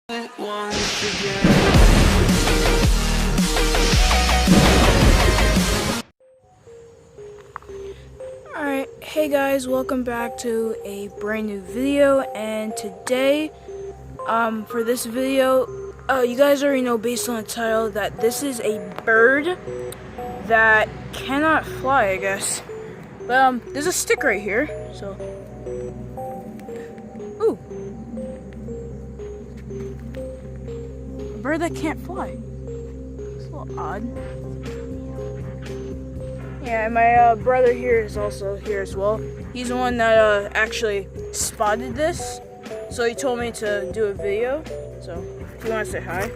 Once again. Alright, hey guys, welcome back to a brand new video, and today, for this video, you guys already know based on the title that this is a bird that cannot fly, I guess. But, there's a stick right here, so. Ooh. A bird that can't fly. It's a little odd. Yeah, and my brother here is also here as well. He's the one that actually spotted this, so he told me to do a video. So, if you want to say hi.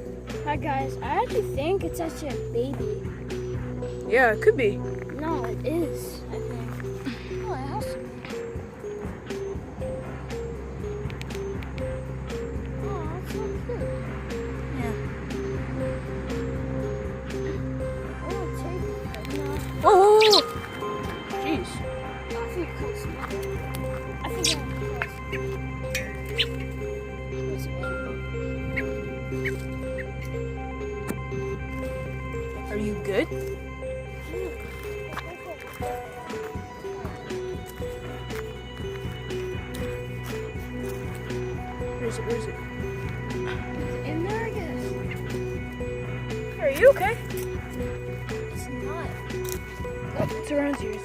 Hi guys, I actually think it's actually a baby. Yeah, it could be. No, it is, I think. Oh, it has to be. Oh, that's so cute. Yeah. Oh, take it. No, Oh! Jeez. I think it comes small. I think it Where's it? Are you good? Where is it? Where is it? It's in there, I guess. Are you okay? It's not. Oh, it's around here.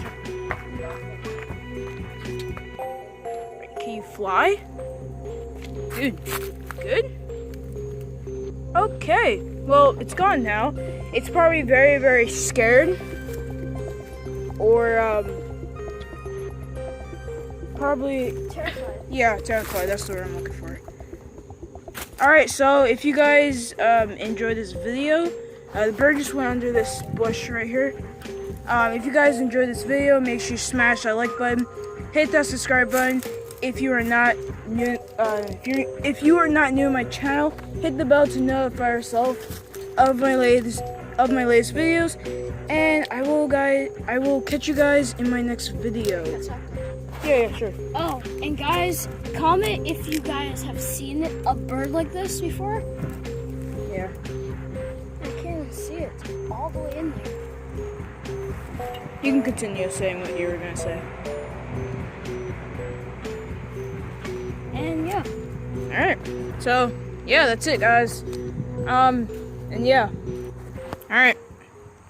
Can you fly? Dude, good? Okay, well, it's gone now. It's probably very, very scared. Or, probably, Terrified. yeah, terrified. That's the word I'm looking for. Alright, so if you guys enjoyed this video, the bird just went under this bush right here. If you guys enjoyed this video, make sure you smash that like button, hit that subscribe button. If you are not new, if you are not new to my channel, hit the bell to notify yourself of my latest videos. And I will catch you guys in my next video. Yeah, sure. Oh, and guys, comment if you guys have seen a bird like this before. Yeah. I can't even see it. It's all the way in there. You can continue saying what you were gonna say. And yeah. Alright. So, yeah, that's it, guys. And yeah.